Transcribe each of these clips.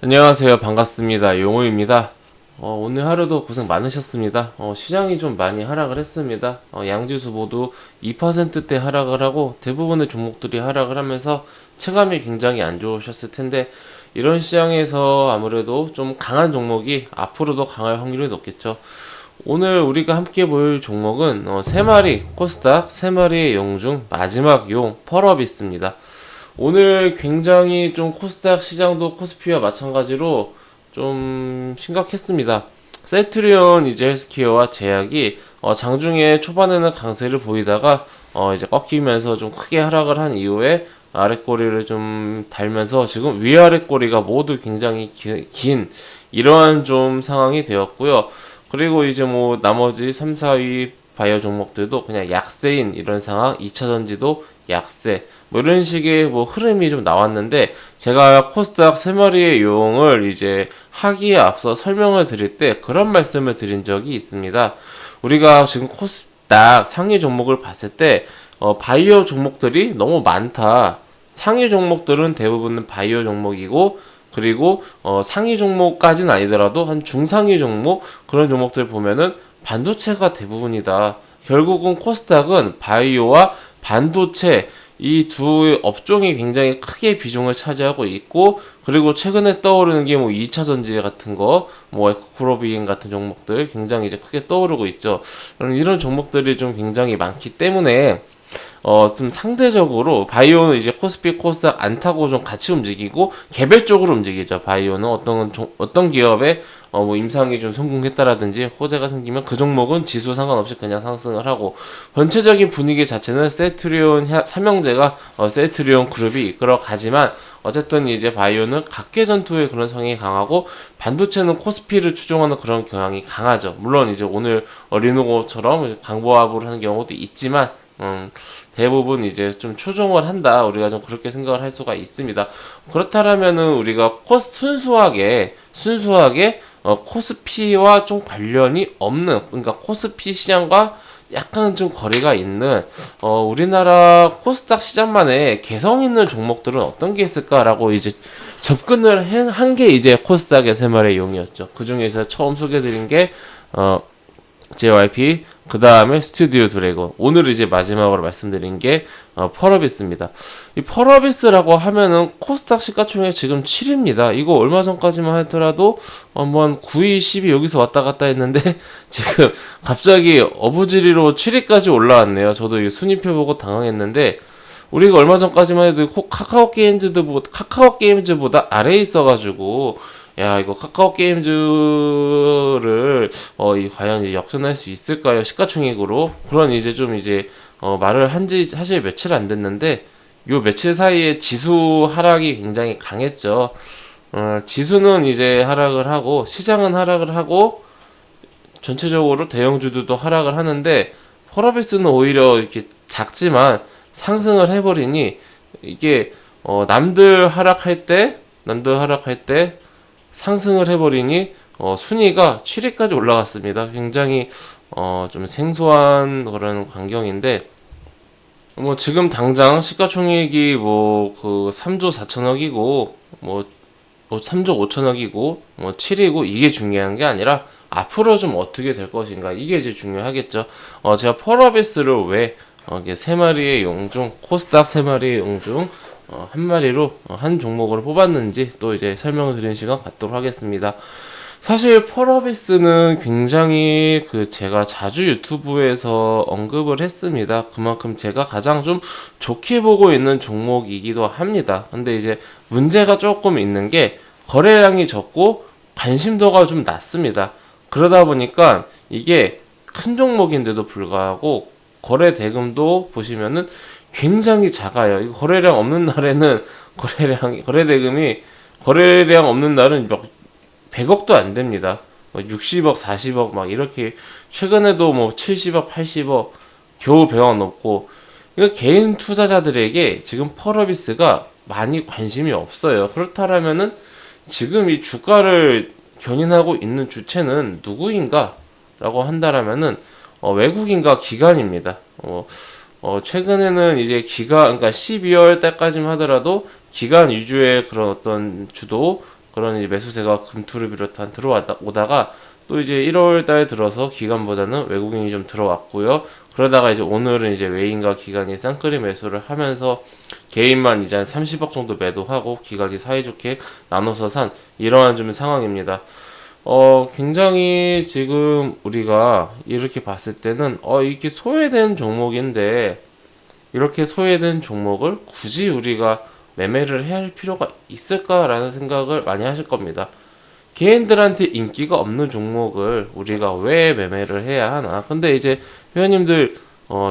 안녕하세요. 반갑습니다. 용호입니다. 오늘 하루도 고생 많으셨습니다. 시장이 좀 많이 하락을 했습니다. 양지수 모두 2%대 하락을 하고 대부분의 종목들이 하락을 하면서 체감이 굉장히 안 좋으셨을 텐데 이런 시장에서 아무래도 좀 강한 종목이 앞으로도 강할 확률이 높겠죠. 오늘 우리가 함께 볼 종목은 3마리 코스닥 3마리의 용 중 마지막 용 펄업있습니다. 오늘 굉장히 좀 코스닥 시장도 코스피와 마찬가지로 좀 심각했습니다. 셀트리온 이제 헬스케어와 제약이 장중에 초반에는 강세를 보이다가 이제 꺾이면서 좀 크게 하락을 한 이후에 아랫꼬리를 좀 달면서 지금 위아래 꼬리가 모두 굉장히 긴 이러한 좀 상황이 되었고요. 그리고 이제 뭐 나머지 3, 4위 바이오 종목들도 그냥 약세인 이런 상황, 2차전지도 약세 뭐 이런 식의 뭐 흐름이 좀 나왔는데 제가 코스닥 3마리의 용을 이제 하기에 앞서 설명을 드릴 때 그런 말씀을 드린 적이 있습니다. 우리가 지금 코스닥 상위 종목을 봤을 때 바이오 종목들이 너무 많다. 상위 종목들은 대부분은 바이오 종목이고 그리고 상위 종목까지는 아니더라도 한 중상위 종목 그런 종목들 보면은 반도체가 대부분이다. 결국은 코스닥은 바이오와 반도체 이 두 업종이 굉장히 크게 비중을 차지하고 있고 그리고 최근에 떠오르는 게 뭐 2차 전지 같은 거, 뭐 에코프로비행 같은 종목들 굉장히 이제 크게 떠오르고 있죠. 이런 종목들이 좀 굉장히 많기 때문에 좀 상대적으로 바이오는 이제 코스피 코스닥 안 타고 좀 같이 움직이고 개별적으로 움직이죠. 바이오는 어떤 기업에 뭐 임상이 좀 성공했다라든지 호재가 생기면 그 종목은 지수 상관없이 그냥 상승을 하고 전체적인 분위기 자체는 셀트리온 삼형제가 셀트리온 그룹이 이끌어 가지만 어쨌든 이제 바이오는 각계 전투의 그런 성향이 강하고 반도체는 코스피를 추종하는 그런 경향이 강하죠. 물론 이제 오늘 리노고처럼 강보합을 하는 경우도 있지만 대부분 이제 좀 추종을 한다. 우리가 좀 그렇게 생각을 할 수가 있습니다. 그렇다면은 우리가 순수하게 코스피와 좀 관련이 없는, 그러니까 코스피 시장과 약간 좀 거리가 있는 우리나라 코스닥 시장만의 개성 있는 종목들은 어떤 게 있을까라고 이제 접근을 한 게 이제 코스닥의 세 마리의 용이었죠. 그 중에서 처음 소개드린 게 JYP, 그 다음에 스튜디오 드래곤. 오늘 이제 마지막으로 말씀드린 게 펄어비스입니다. 이 펄어비스라고 하면은 코스닥 시가총액 지금 7위입니다. 이거 얼마 전까지만 하더라도 한번 9위, 10위 여기서 왔다 갔다 했는데 지금 갑자기 어부지리로 7위까지 올라왔네요. 저도 이 순위표 보고 당황했는데 우리가 얼마 전까지만 해도 카카오 게임즈보다 아래에 있어가지고 야, 이거 카카오 게임즈를, 과연 이제 역전할 수 있을까요? 시가총액으로. 그런 이제 좀 이제, 말을 한지 사실 며칠 안 됐는데, 요 며칠 사이에 지수 하락이 굉장히 강했죠. 지수는 이제 하락을 하고, 시장은 하락을 하고, 전체적으로 대형주들도 하락을 하는데, 펄어비스는 오히려 이렇게 작지만 상승을 해버리니, 이게, 남들 하락할 때, 상승을 해버리니 순위가 7위까지 올라갔습니다. 굉장히 좀 생소한 그런 광경인데 뭐 지금 당장 시가총액이 뭐 그 3조 4천억이고 뭐 3조 5천억이고 뭐 7위고 이게 중요한 게 아니라 앞으로 좀 어떻게 될 것인가 이게 이제 중요하겠죠. 제가 펄어비스를 왜 이게 세 마리의 용중 코스닥 세 마리의 용중 한 마리로 한 종목으로 뽑았는지 또 이제 설명을 드리는 시간 갖도록 하겠습니다. 사실 펄어비스는 굉장히 제가 자주 유튜브에서 언급을 했습니다. 그만큼 제가 가장 좀 좋게 보고 있는 종목이기도 합니다. 근데 이제 문제가 조금 있는 게 거래량이 적고 관심도가 좀 낮습니다. 그러다 보니까 이게 큰 종목인데도 불구하고 거래 대금도 보시면은 굉장히 작아요. 이거 거래량 없는 날에는 거래량 없는 날은 몇 100억도 안 됩니다. 60억, 40억 막 이렇게 최근에도 뭐 70억, 80억 겨우 100억 넘고 이거 개인 투자자들에게 지금 펄어비스가 많이 관심이 없어요. 그렇다면은 지금 이 주가를 견인하고 있는 주체는 누구인가? 라고 한다라면은 외국인과 기관입니다. 최근에는 이제 그러니까 12월 달까지만 하더라도 기간 위주의 그런 어떤 주도 그런 이제 매수세가 금투를 비롯한 오다가 또 이제 1월 달 들어서 기관보다는 외국인이 좀 들어왔고요. 그러다가 이제 오늘은 이제 외인과 기관이 쌍끌이 매수를 하면서 개인만 이제 한 30억 정도 매도하고 기관이 사이좋게 나눠서 산 이러한 좀 상황입니다. 굉장히 지금 우리가 이렇게 봤을 때는 이게 소외된 종목인데 이렇게 소외된 종목을 굳이 우리가 매매를 해야 할 필요가 있을까라는 생각을 많이 하실 겁니다. 개인들한테 인기가 없는 종목을 우리가 왜 매매를 해야 하나? 근데 이제 회원님들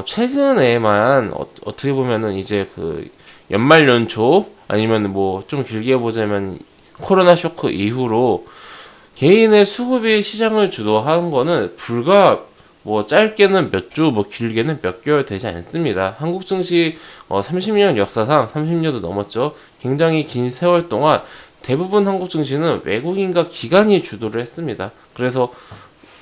최근에만 어떻게 보면은 이제 그 연말 연초 아니면 뭐 좀 길게 보자면 코로나 쇼크 이후로 개인의 수급이 시장을 주도하는 거는 불과 뭐 짧게는 몇 주, 뭐 길게는 몇 개월 되지 않습니다. 한국 증시 30년 역사상 30년도 넘었죠. 굉장히 긴 세월 동안 대부분 한국 증시는 외국인과 기관이 주도를 했습니다. 그래서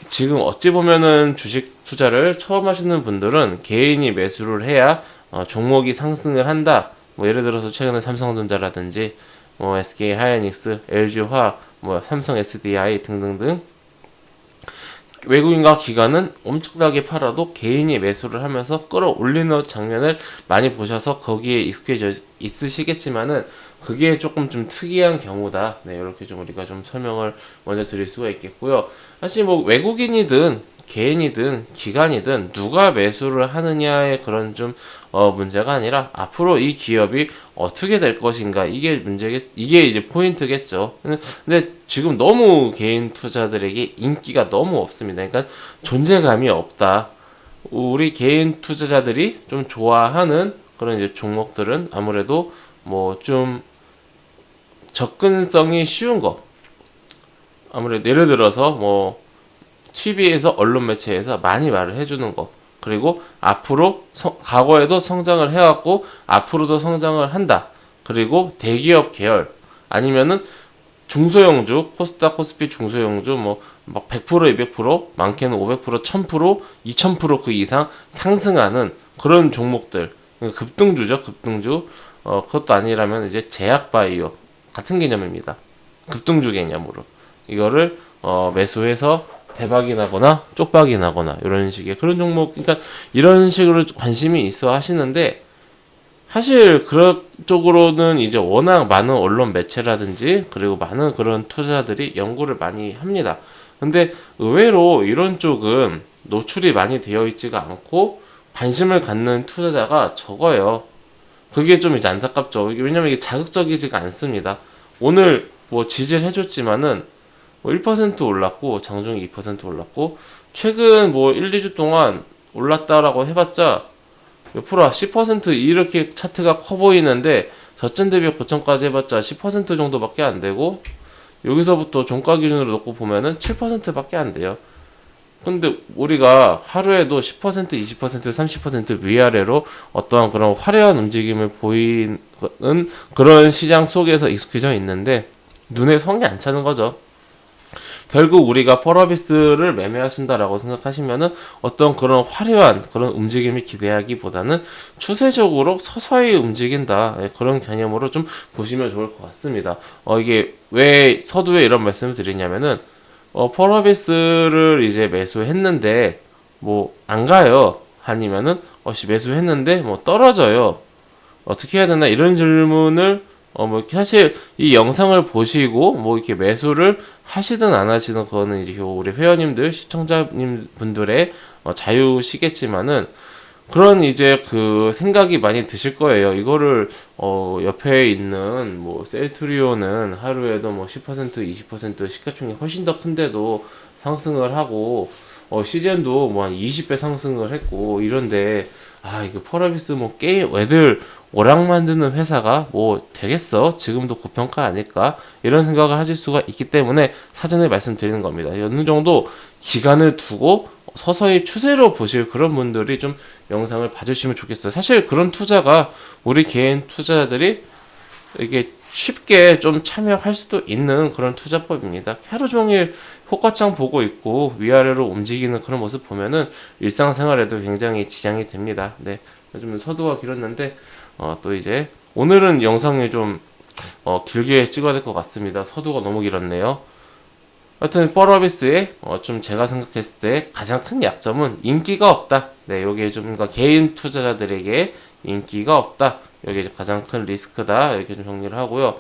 지금 어찌 보면은 주식 투자를 처음 하시는 분들은 개인이 매수를 해야 종목이 상승을 한다. 뭐 예를 들어서 최근에 삼성전자라든지 뭐 SK 하이닉스, LG화학, 뭐 삼성 SDI 등등등 외국인과 기관은 엄청나게 팔아도 개인이 매수를 하면서 끌어올리는 장면을 많이 보셔서 거기에 익숙해져 있으시겠지만은 그게 조금 좀 특이한 경우다. 네, 이렇게 좀 우리가 좀 설명을 먼저 드릴 수가 있겠고요. 사실 뭐 외국인이든 개인이든 기관이든 누가 매수를 하느냐의 그런 좀 문제가 아니라 앞으로 이 기업이 어떻게 될 것인가 이게 이게 이제 포인트겠죠. 근데 지금 너무 개인 투자들에게 인기가 너무 없습니다. 그러니까 존재감이 없다. 우리 개인 투자자들이 좀 좋아하는 그런 이제 종목들은 아무래도 뭐 좀 접근성이 쉬운 거. 아무래도 예를 들어서 뭐 TV에서 언론 매체에서 많이 말을 해주는 거. 그리고 앞으로 과거에도 성장을 해왔고 앞으로도 성장을 한다. 그리고 대기업 계열 아니면은 중소형주 코스닥 코스피 중소형주 뭐 막 100% 200% 많게는 500% 1000% 2000%그 이상 상승하는 그런 종목들 급등주죠 급등주 그것도 아니라면 이제 제약바이오 같은 개념입니다. 급등주 개념으로 이거를 매수해서 대박이 나거나 쪽박이 나거나 이런 식의 그런 종목 그러니까 이런 식으로 관심이 있어 하시는데 사실 그런 쪽으로는 이제 워낙 많은 언론 매체라든지 그리고 많은 그런 투자자들이 연구를 많이 합니다. 근데 의외로 이런 쪽은 노출이 많이 되어 있지가 않고 관심을 갖는 투자자가 적어요. 그게 좀 이제 안타깝죠. 왜냐면 이게 자극적이지가 않습니다. 오늘 뭐 지지를 해줬지만은 뭐 1% 올랐고 장중이 2% 올랐고 최근 뭐 1, 2주 동안 올랐다라고 해봤자 몇 프로야? 10% 이렇게 차트가 커 보이는데 저점 대비 고점까지 해봤자 10% 정도밖에 안 되고 여기서부터 종가 기준으로 놓고 보면은 7%밖에 안 돼요. 근데 우리가 하루에도 10%, 20%, 30% 위아래로 어떠한 그런 화려한 움직임을 보이는 그런 시장 속에서 익숙해져 있는데 눈에 성이 안 차는 거죠. 결국 우리가 펄어비스를 매매하신다라고 생각하시면은 어떤 그런 화려한 그런 움직임을 기대하기보다는 추세적으로 서서히 움직인다 그런 개념으로 좀 보시면 좋을 것 같습니다. 이게 왜 서두에 이런 말씀을 드리냐면은 펄어비스를 이제 매수했는데 뭐 안 가요. 아니면은 매수했는데 뭐 떨어져요. 어떻게 해야 되나 이런 질문을 뭐 사실 이 영상을 보시고 뭐 이렇게 매수를 하시든 안 하시든 그거는 이제 우리 회원님들 시청자님 분들의 자유시겠지만은 그런 이제 그 생각이 많이 드실 거예요. 이거를 옆에 있는 뭐 셀트리온은 하루에도 뭐 10% 20% 시가총액 훨씬 더 큰데도 상승을 하고 시젠도 뭐 한 20배 상승을 했고 이런데 이거 펄어비스 뭐 게임 애들 오락 만드는 회사가 뭐 되겠어? 지금도 고평가 아닐까? 이런 생각을 하실 수가 있기 때문에 사전에 말씀드리는 겁니다. 어느 정도 기간을 두고 서서히 추세로 보실 그런 분들이 좀 영상을 봐주시면 좋겠어요. 사실 그런 투자가 우리 개인 투자자들이 이게 쉽게 좀 참여할 수도 있는 그런 투자법입니다. 하루 종일 효과창 보고 있고 위아래로 움직이는 그런 모습 보면은 일상생활에도 굉장히 지장이 됩니다. 네, 좀 서두가 길었는데 또 이제 오늘은 영상이 좀 길게 찍어야 될 것 같습니다. 서두가 너무 길었네요. 하여튼 펄어비스의 좀 제가 생각했을 때 가장 큰 약점은 인기가 없다. 네, 요게 좀 그러니까 개인 투자자들에게 인기가 없다. 요게 이제 가장 큰 리스크다. 이렇게 좀 정리를 하고요.